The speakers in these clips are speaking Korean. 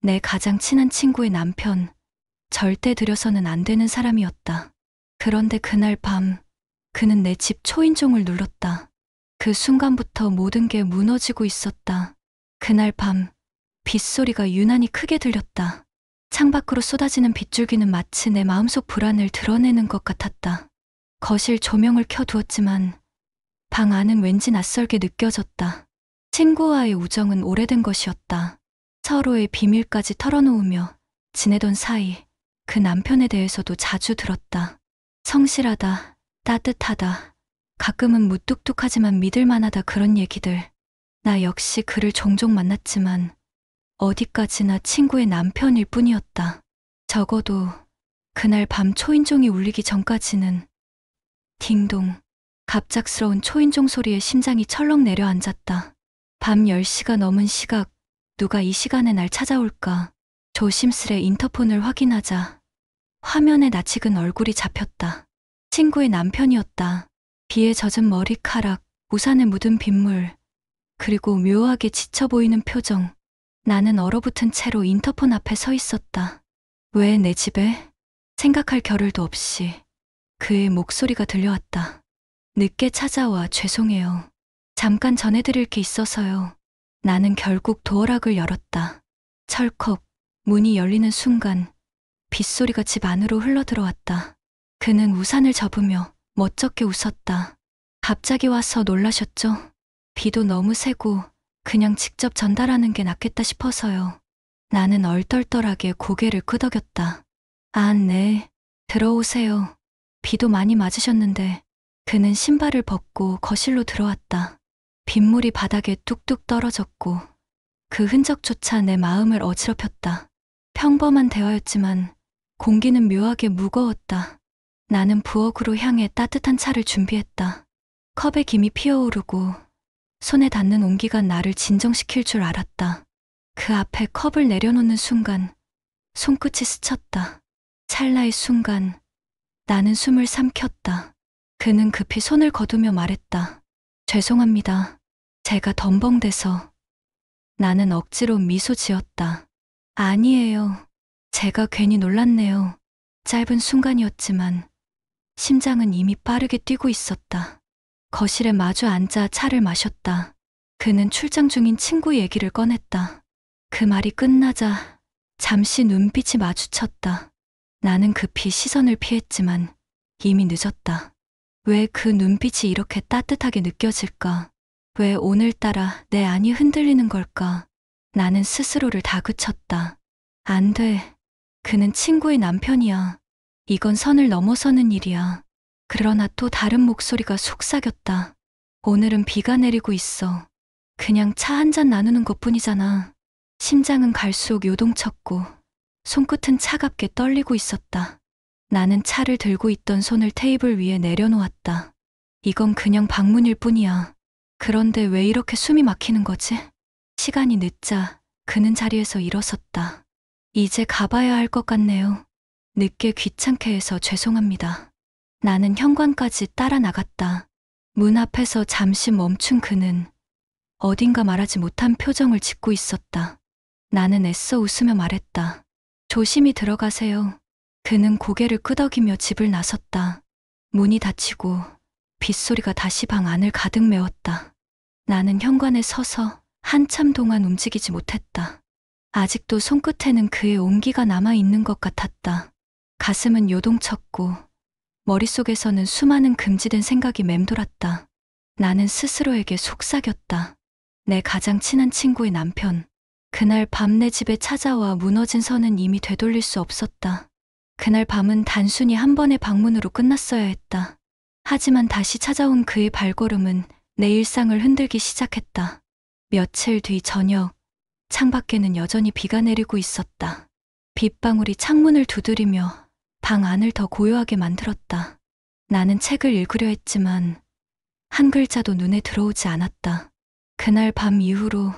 내 가장 친한 친구의 남편, 절대 들여서는 안 되는 사람이었다. 그런데 그날 밤, 그는 내 집 초인종을 눌렀다. 그 순간부터 모든 게 무너지고 있었다. 그날 밤, 빗소리가 유난히 크게 들렸다. 창밖으로 쏟아지는 빗줄기는 마치 내 마음속 불안을 드러내는 것 같았다. 거실 조명을 켜두었지만 방 안은 왠지 낯설게 느껴졌다. 친구와의 우정은 오래된 것이었다. 서로의 비밀까지 털어놓으며 지내던 사이, 그 남편에 대해서도 자주 들었다. 성실하다, 따뜻하다, 가끔은 무뚝뚝하지만 믿을만하다, 그런 얘기들. 나 역시 그를 종종 만났지만 어디까지나 친구의 남편일 뿐이었다. 적어도 그날 밤 초인종이 울리기 전까지는. 딩동. 갑작스러운 초인종 소리에 심장이 철렁 내려앉았다. 밤 10시가 넘은 시각, 누가 이 시간에 날 찾아올까? 조심스레 인터폰을 확인하자 화면에 낯익은 얼굴이 잡혔다. 친구의 남편이었다. 비에 젖은 머리카락, 우산에 묻은 빗물, 그리고 묘하게 지쳐 보이는 표정. 나는 얼어붙은 채로 인터폰 앞에 서 있었다. 왜 내 집에? 생각할 겨를도 없이 그의 목소리가 들려왔다. 늦게 찾아와 죄송해요. 잠깐 전해드릴 게 있어서요. 나는 결국 도어락을 열었다. 철컥, 문이 열리는 순간 빗소리가 집 안으로 흘러들어왔다. 그는 우산을 접으며 멋쩍게 웃었다. 갑자기 와서 놀라셨죠? 비도 너무 세고 그냥 직접 전달하는 게 낫겠다 싶어서요. 나는 얼떨떨하게 고개를 끄덕였다. 아, 네. 들어오세요. 비도 많이 맞으셨는데. 그는 신발을 벗고 거실로 들어왔다. 빗물이 바닥에 뚝뚝 떨어졌고 그 흔적조차 내 마음을 어지럽혔다. 평범한 대화였지만 공기는 묘하게 무거웠다. 나는 부엌으로 향해 따뜻한 차를 준비했다. 컵에 김이 피어오르고 손에 닿는 온기가 나를 진정시킬 줄 알았다. 그 앞에 컵을 내려놓는 순간 손끝이 스쳤다. 찰나의 순간 나는 숨을 삼켰다. 그는 급히 손을 거두며 말했다. 죄송합니다. 제가 덤벙대서. 나는 억지로 미소 지었다. 아니에요. 제가 괜히 놀랐네요. 짧은 순간이었지만 심장은 이미 빠르게 뛰고 있었다. 거실에 마주 앉아 차를 마셨다. 그는 출장 중인 친구 얘기를 꺼냈다. 그 말이 끝나자 잠시 눈빛이 마주쳤다. 나는 급히 시선을 피했지만 이미 늦었다. 왜 그 눈빛이 이렇게 따뜻하게 느껴질까? 왜 오늘따라 내 안이 흔들리는 걸까? 나는 스스로를 다그쳤다. 안 돼. 그는 친구의 남편이야. 이건 선을 넘어서는 일이야. 그러나 또 다른 목소리가 속삭였다. 오늘은 비가 내리고 있어. 그냥 차 한 잔 나누는 것뿐이잖아. 심장은 갈수록 요동쳤고 손끝은 차갑게 떨리고 있었다. 나는 차를 들고 있던 손을 테이블 위에 내려놓았다. 이건 그냥 방문일 뿐이야. 그런데 왜 이렇게 숨이 막히는 거지? 시간이 늦자 그는 자리에서 일어섰다. 이제 가봐야 할 것 같네요. 늦게 귀찮게 해서 죄송합니다. 나는 현관까지 따라 나갔다. 문 앞에서 잠시 멈춘 그는 어딘가 말하지 못한 표정을 짓고 있었다. 나는 애써 웃으며 말했다. 조심히 들어가세요. 그는 고개를 끄덕이며 집을 나섰다. 문이 닫히고 빗소리가 다시 방 안을 가득 메웠다. 나는 현관에 서서 한참 동안 움직이지 못했다. 아직도 손끝에는 그의 온기가 남아있는 것 같았다. 가슴은 요동쳤고 머릿속에서는 수많은 금지된 생각이 맴돌았다. 나는 스스로에게 속삭였다. 내 가장 친한 친구의 남편. 그날 밤 내 집에 찾아와 무너진 선은 이미 되돌릴 수 없었다. 그날 밤은 단순히 한 번의 방문으로 끝났어야 했다. 하지만 다시 찾아온 그의 발걸음은 내 일상을 흔들기 시작했다. 며칠 뒤 저녁, 창밖에는 여전히 비가 내리고 있었다. 빗방울이 창문을 두드리며 방 안을 더 고요하게 만들었다. 나는 책을 읽으려 했지만 한 글자도 눈에 들어오지 않았다. 그날 밤 이후로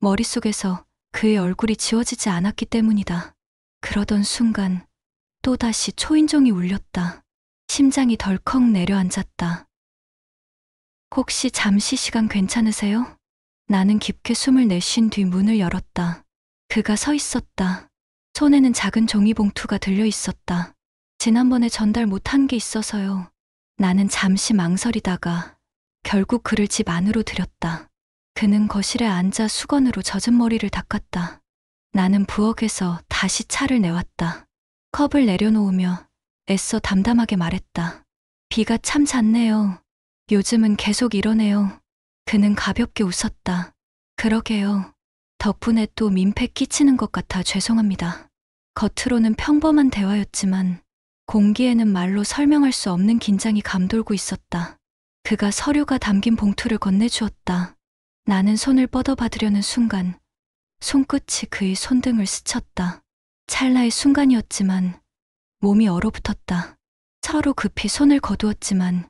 머릿속에서 그의 얼굴이 지워지지 않았기 때문이다. 그러던 순간 또다시 초인종이 울렸다. 심장이 덜컥 내려앉았다. 혹시 잠시 시간 괜찮으세요? 나는 깊게 숨을 내쉰 뒤 문을 열었다. 그가 서 있었다. 손에는 작은 종이봉투가 들려 있었다. 지난번에 전달 못한 게 있어서요. 나는 잠시 망설이다가 결국 그를 집 안으로 들였다. 그는 거실에 앉아 수건으로 젖은 머리를 닦았다. 나는 부엌에서 다시 차를 내왔다. 컵을 내려놓으며 애써 담담하게 말했다. 비가 참 잦네요. 요즘은 계속 이러네요. 그는 가볍게 웃었다. 그러게요. 덕분에 또 민폐 끼치는 것 같아 죄송합니다. 겉으로는 평범한 대화였지만 공기에는 말로 설명할 수 없는 긴장이 감돌고 있었다. 그가 서류가 담긴 봉투를 건네주었다. 나는 손을 뻗어받으려는 순간 손끝이 그의 손등을 스쳤다. 찰나의 순간이었지만 몸이 얼어붙었다. 서로 급히 손을 거두었지만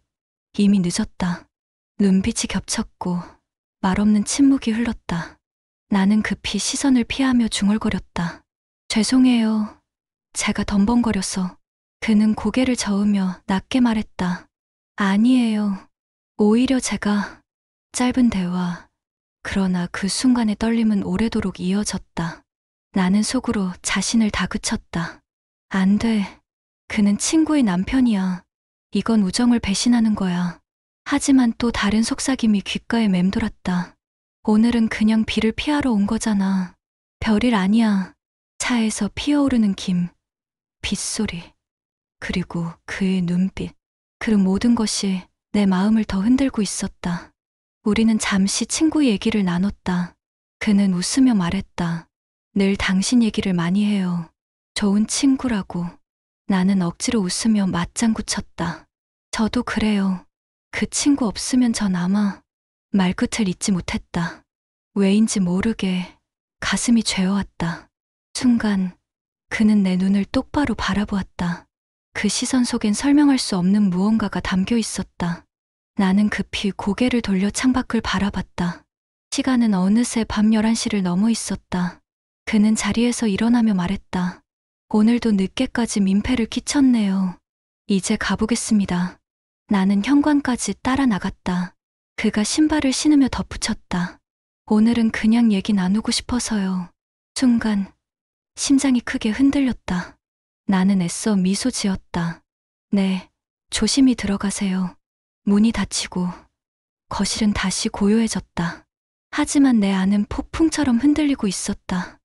이미 늦었다. 눈빛이 겹쳤고 말없는 침묵이 흘렀다. 나는 급히 시선을 피하며 중얼거렸다. 죄송해요. 제가 덤벙거려서. 그는 고개를 저으며 낮게 말했다. 아니에요. 오히려 제가. 짧은 대화. 그러나 그 순간의 떨림은 오래도록 이어졌다. 나는 속으로 자신을 다그쳤다. 안 돼. 그는 친구의 남편이야. 이건 우정을 배신하는 거야. 하지만 또 다른 속삭임이 귓가에 맴돌았다. 오늘은 그냥 비를 피하러 온 거잖아. 별일 아니야. 차에서 피어오르는 김, 빗소리, 그리고 그의 눈빛. 그 모든 것이 내 마음을 더 흔들고 있었다. 우리는 잠시 친구 얘기를 나눴다. 그는 웃으며 말했다. 늘 당신 얘기를 많이 해요. 좋은 친구라고. 나는 억지로 웃으며 맞장구 쳤다. 저도 그래요. 그 친구 없으면 전 아마. 말끝을 잇지 못했다. 왜인지 모르게 가슴이 죄어왔다. 순간 그는 내 눈을 똑바로 바라보았다. 그 시선 속엔 설명할 수 없는 무언가가 담겨 있었다. 나는 급히 고개를 돌려 창밖을 바라봤다. 시간은 어느새 밤 11시를 넘어 있었다. 그는 자리에서 일어나며 말했다. 오늘도 늦게까지 민폐를 끼쳤네요. 이제 가보겠습니다. 나는 현관까지 따라 나갔다. 그가 신발을 신으며 덧붙였다. 오늘은 그냥 얘기 나누고 싶어서요. 순간 심장이 크게 흔들렸다. 나는 애써 미소 지었다. 네, 조심히 들어가세요. 문이 닫히고 거실은 다시 고요해졌다. 하지만 내 안은 폭풍처럼 흔들리고 있었다.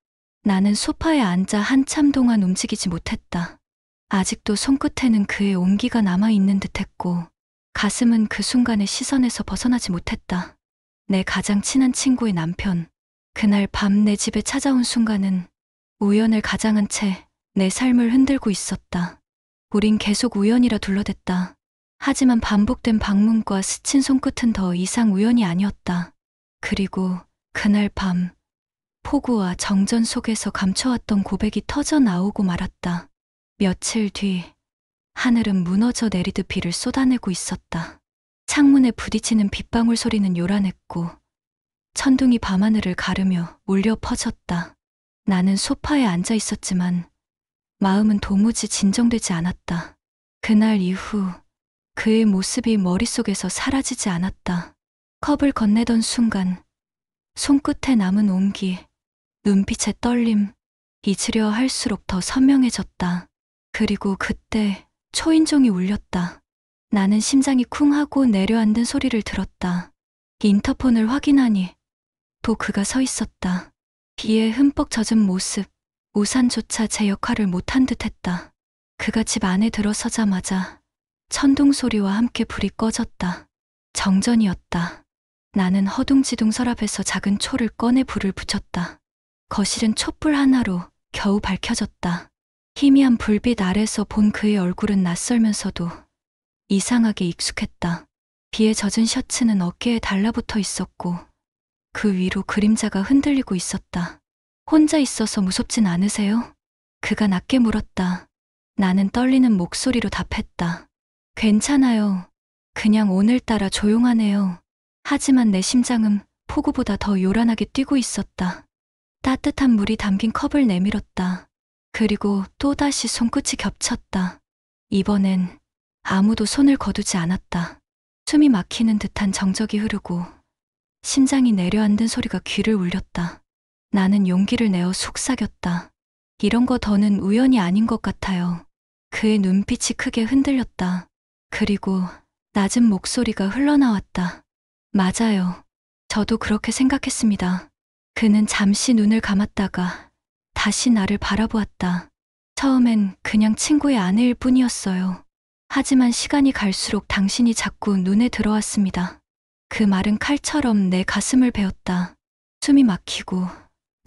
나는 소파에 앉아 한참 동안 움직이지 못했다. 아직도 손끝에는 그의 온기가 남아있는 듯했고 가슴은 그 순간의 시선에서 벗어나지 못했다. 내 가장 친한 친구의 남편. 그날 밤 내 집에 찾아온 순간은 우연을 가장한 채 내 삶을 흔들고 있었다. 우린 계속 우연이라 둘러댔다. 하지만 반복된 방문과 스친 손끝은 더 이상 우연이 아니었다. 그리고 그날 밤 폭우와 정전 속에서 감춰왔던 고백이 터져 나오고 말았다. 며칠 뒤 하늘은 무너져 내리듯 비를 쏟아내고 있었다. 창문에 부딪히는 빗방울 소리는 요란했고 천둥이 밤하늘을 가르며 울려 퍼졌다. 나는 소파에 앉아 있었지만 마음은 도무지 진정되지 않았다. 그날 이후 그의 모습이 머릿속에서 사라지지 않았다. 컵을 건네던 순간 손끝에 남은 온기, 눈빛의 떨림, 잊으려 할수록 더 선명해졌다. 그리고 그때 초인종이 울렸다. 나는 심장이 쿵 하고 내려앉는 소리를 들었다. 인터폰을 확인하니 또 그가 서 있었다. 비에 흠뻑 젖은 모습, 우산조차 제 역할을 못한 듯했다. 그가 집 안에 들어서자마자 천둥 소리와 함께 불이 꺼졌다. 정전이었다. 나는 허둥지둥 서랍에서 작은 초를 꺼내 불을 붙였다. 거실은 촛불 하나로 겨우 밝혀졌다. 희미한 불빛 아래서 본 그의 얼굴은 낯설면서도 이상하게 익숙했다. 비에 젖은 셔츠는 어깨에 달라붙어 있었고 그 위로 그림자가 흔들리고 있었다. 혼자 있어서 무섭진 않으세요? 그가 낮게 물었다. 나는 떨리는 목소리로 답했다. 괜찮아요. 그냥 오늘따라 조용하네요. 하지만 내 심장은 폭우보다 더 요란하게 뛰고 있었다. 따뜻한 물이 담긴 컵을 내밀었다. 그리고 또다시 손끝이 겹쳤다. 이번엔 아무도 손을 거두지 않았다. 숨이 막히는 듯한 정적이 흐르고 심장이 내려앉는 소리가 귀를 울렸다. 나는 용기를 내어 속삭였다. 이런 거 더는 우연이 아닌 것 같아요. 그의 눈빛이 크게 흔들렸다. 그리고 낮은 목소리가 흘러나왔다. 맞아요. 저도 그렇게 생각했습니다. 그는 잠시 눈을 감았다가 다시 나를 바라보았다. 처음엔 그냥 친구의 아내일 뿐이었어요. 하지만 시간이 갈수록 당신이 자꾸 눈에 들어왔습니다. 그 말은 칼처럼 내 가슴을 베었다. 숨이 막히고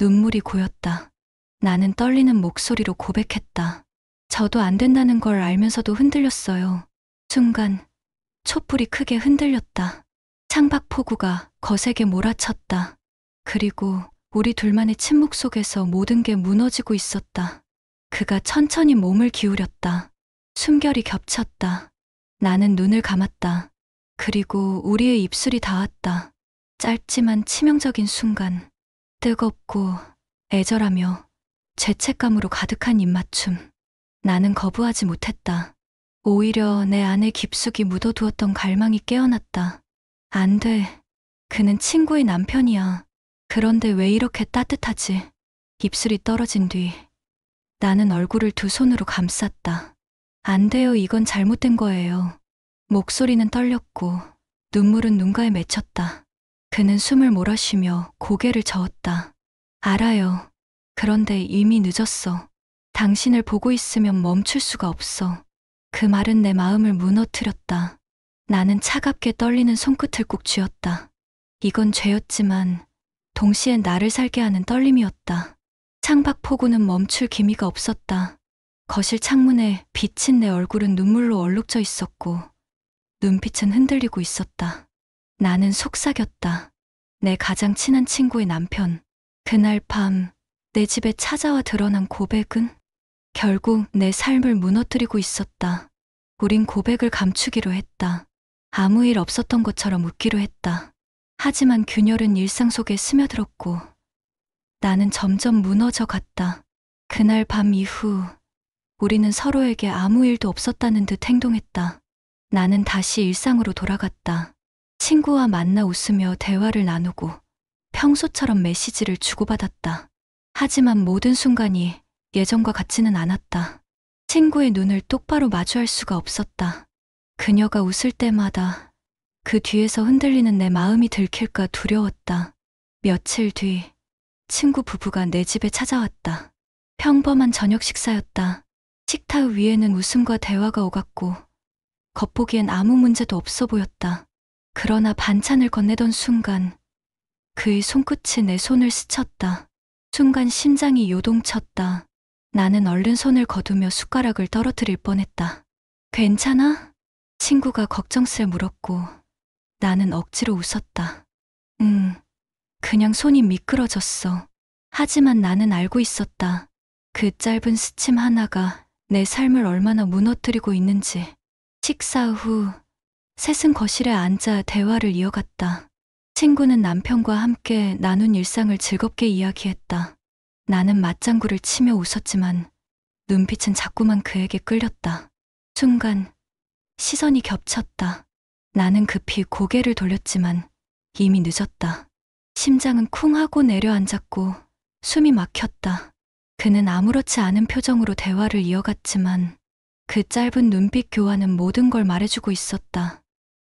눈물이 고였다. 나는 떨리는 목소리로 고백했다. 저도 안 된다는 걸 알면서도 흔들렸어요. 순간 촛불이 크게 흔들렸다. 창밖 폭우가 거세게 몰아쳤다. 그리고 우리 둘만의 침묵 속에서 모든 게 무너지고 있었다. 그가 천천히 몸을 기울였다. 숨결이 겹쳤다. 나는 눈을 감았다. 그리고 우리의 입술이 닿았다. 짧지만 치명적인 순간, 뜨겁고 애절하며 죄책감으로 가득한 입맞춤. 나는 거부하지 못했다. 오히려 내 안에 깊숙이 묻어두었던 갈망이 깨어났다. 안 돼. 그는 친구의 남편이야. 그런데 왜 이렇게 따뜻하지? 입술이 떨어진 뒤 나는 얼굴을 두 손으로 감쌌다. 안 돼요. 이건 잘못된 거예요. 목소리는 떨렸고 눈물은 눈가에 맺혔다. 그는 숨을 몰아쉬며 고개를 저었다. 알아요. 그런데 이미 늦었어. 당신을 보고 있으면 멈출 수가 없어. 그 말은 내 마음을 무너뜨렸다. 나는 차갑게 떨리는 손끝을 꾹 쥐었다. 이건 죄였지만 동시에 나를 살게 하는 떨림이었다. 창밖 폭우는 멈출 기미가 없었다. 거실 창문에 비친 내 얼굴은 눈물로 얼룩져 있었고 눈빛은 흔들리고 있었다. 나는 속삭였다. 내 가장 친한 친구의 남편. 그날 밤 내 집에 찾아와 드러난 고백은 결국 내 삶을 무너뜨리고 있었다. 우린 고백을 감추기로 했다. 아무 일 없었던 것처럼 웃기로 했다. 하지만 균열은 일상 속에 스며들었고 나는 점점 무너져 갔다. 그날 밤 이후 우리는 서로에게 아무 일도 없었다는 듯 행동했다. 나는 다시 일상으로 돌아갔다. 친구와 만나 웃으며 대화를 나누고 평소처럼 메시지를 주고받았다. 하지만 모든 순간이 예전과 같지는 않았다. 친구의 눈을 똑바로 마주할 수가 없었다. 그녀가 웃을 때마다 그 뒤에서 흔들리는 내 마음이 들킬까 두려웠다. 며칠 뒤 친구 부부가 내 집에 찾아왔다. 평범한 저녁 식사였다. 식탁 위에는 웃음과 대화가 오갔고 겉보기엔 아무 문제도 없어 보였다. 그러나 반찬을 건네던 순간 그의 손끝이 내 손을 스쳤다. 순간 심장이 요동쳤다. 나는 얼른 손을 거두며 숟가락을 떨어뜨릴 뻔했다. 괜찮아? 친구가 걱정스레 물었고 나는 억지로 웃었다. 그냥 손이 미끄러졌어. 하지만 나는 알고 있었다. 그 짧은 스침 하나가 내 삶을 얼마나 무너뜨리고 있는지. 식사 후 셋은 거실에 앉아 대화를 이어갔다. 친구는 남편과 함께 나눈 일상을 즐겁게 이야기했다. 나는 맞장구를 치며 웃었지만 눈빛은 자꾸만 그에게 끌렸다. 순간 시선이 겹쳤다. 나는 급히 고개를 돌렸지만 이미 늦었다. 심장은 쿵 하고 내려앉았고 숨이 막혔다. 그는 아무렇지 않은 표정으로 대화를 이어갔지만 그 짧은 눈빛 교환은 모든 걸 말해주고 있었다.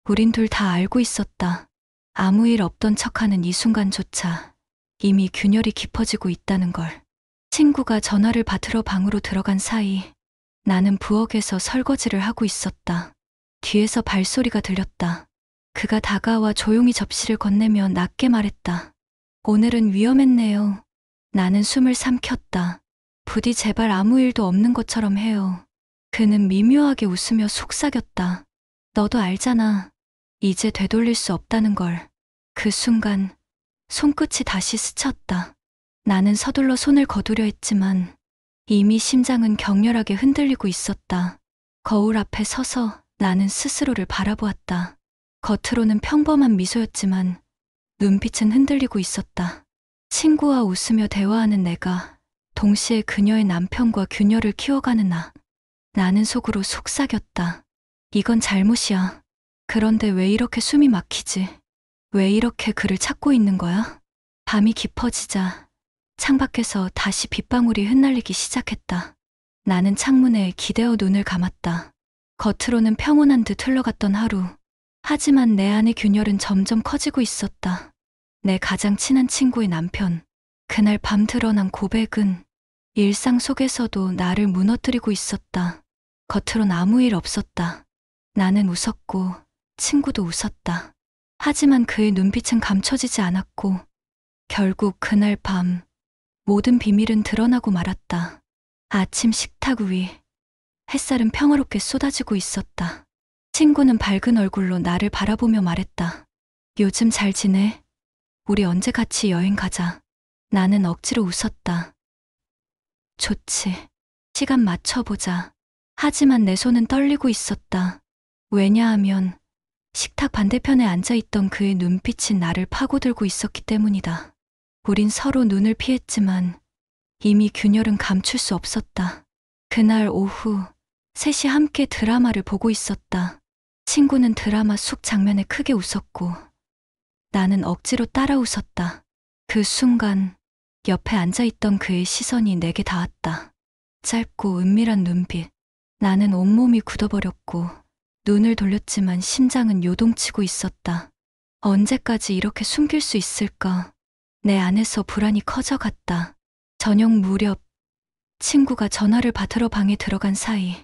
우린 둘 다 알고 있었다. 아무 일 없던 척하는 이 순간조차 이미 균열이 깊어지고 있다는 걸. 친구가 전화를 받으러 방으로 들어간 사이 나는 부엌에서 설거지를 하고 있었다. 뒤에서 발소리가 들렸다. 그가 다가와 조용히 접시를 건네며 낮게 말했다. 오늘은 위험했네요. 나는 숨을 삼켰다. 부디 제발 아무 일도 없는 것처럼 해요. 그는 미묘하게 웃으며 속삭였다. 너도 알잖아. 이제 되돌릴 수 없다는 걸. 그 순간 손끝이 다시 스쳤다. 나는 서둘러 손을 거두려 했지만 이미 심장은 격렬하게 흔들리고 있었다. 거울 앞에 서서 나는 스스로를 바라보았다. 겉으로는 평범한 미소였지만 눈빛은 흔들리고 있었다. 친구와 웃으며 대화하는 내가 동시에 그녀의 남편과 균열을 키워가는 나. 나는 속으로 속삭였다. 이건 잘못이야. 그런데 왜 이렇게 숨이 막히지? 왜 이렇게 그를 찾고 있는 거야? 밤이 깊어지자 창밖에서 다시 빗방울이 흩날리기 시작했다. 나는 창문에 기대어 눈을 감았다. 겉으로는 평온한 듯 흘러갔던 하루. 하지만 내 안의 균열은 점점 커지고 있었다. 내 가장 친한 친구의 남편. 그날 밤 드러난 고백은 일상 속에서도 나를 무너뜨리고 있었다. 겉으론 아무 일 없었다. 나는 웃었고 친구도 웃었다. 하지만 그의 눈빛은 감춰지지 않았고 결국 그날 밤 모든 비밀은 드러나고 말았다. 아침 식탁 위 햇살은 평화롭게 쏟아지고 있었다. 친구는 밝은 얼굴로 나를 바라보며 말했다. 요즘 잘 지내? 우리 언제 같이 여행 가자. 나는 억지로 웃었다. 좋지. 시간 맞춰보자. 하지만 내 손은 떨리고 있었다. 왜냐하면 식탁 반대편에 앉아있던 그의 눈빛이 나를 파고들고 있었기 때문이다. 우린 서로 눈을 피했지만 이미 균열은 감출 수 없었다. 그날 오후 3시 함께 드라마를 보고 있었다. 친구는 드라마 속 장면에 크게 웃었고 나는 억지로 따라 웃었다. 그 순간 옆에 앉아있던 그의 시선이 내게 닿았다. 짧고 은밀한 눈빛. 나는 온몸이 굳어버렸고 눈을 돌렸지만 심장은 요동치고 있었다. 언제까지 이렇게 숨길 수 있을까? 내 안에서 불안이 커져갔다. 저녁 무렵 친구가 전화를 받으러 방에 들어간 사이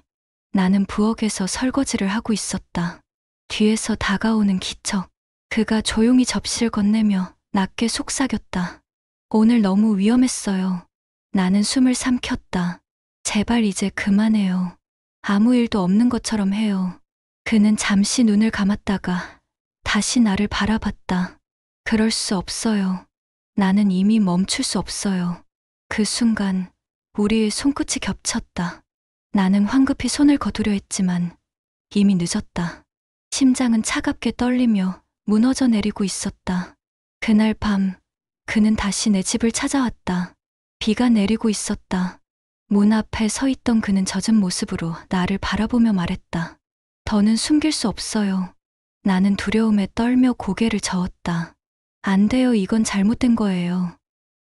나는 부엌에서 설거지를 하고 있었다. 뒤에서 다가오는 기척. 그가 조용히 접시를 건네며 낮게 속삭였다. 오늘 너무 위험했어요. 나는 숨을 삼켰다. 제발 이제 그만해요. 아무 일도 없는 것처럼 해요. 그는 잠시 눈을 감았다가 다시 나를 바라봤다. 그럴 수 없어요. 나는 이미 멈출 수 없어요. 그 순간 우리의 손끝이 겹쳤다. 나는 황급히 손을 거두려 했지만 이미 늦었다. 심장은 차갑게 떨리며 무너져 내리고 있었다. 그날 밤 그는 다시 내 집을 찾아왔다. 비가 내리고 있었다. 문 앞에 서 있던 그는 젖은 모습으로 나를 바라보며 말했다. 더는 숨길 수 없어요. 나는 두려움에 떨며 고개를 저었다. 안 돼요. 이건 잘못된 거예요.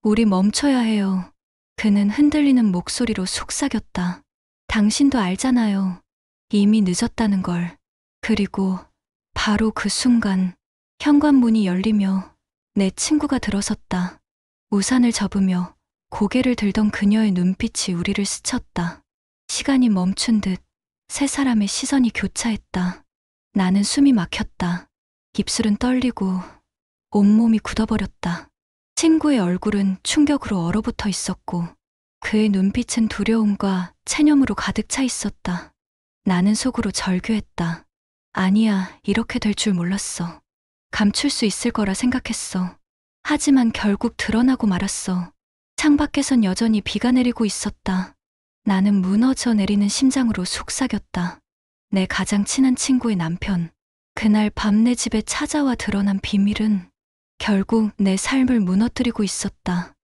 우리 멈춰야 해요. 그는 흔들리는 목소리로 속삭였다. 당신도 알잖아요. 이미 늦었다는 걸. 그리고 바로 그 순간 현관문이 열리며 내 친구가 들어섰다. 우산을 접으며 고개를 들던 그녀의 눈빛이 우리를 스쳤다. 시간이 멈춘 듯 세 사람의 시선이 교차했다. 나는 숨이 막혔다. 입술은 떨리고 온몸이 굳어버렸다. 친구의 얼굴은 충격으로 얼어붙어 있었고 그의 눈빛은 두려움과 체념으로 가득 차 있었다. 나는 속으로 절규했다. 아니야, 이렇게 될 줄 몰랐어. 감출 수 있을 거라 생각했어. 하지만 결국 드러나고 말았어. 창밖에선 여전히 비가 내리고 있었다. 나는 무너져 내리는 심장으로 속삭였다. 내 가장 친한 친구의 남편. 그날 밤 내 집에 찾아와 드러난 비밀은 결국 내 삶을 무너뜨리고 있었다.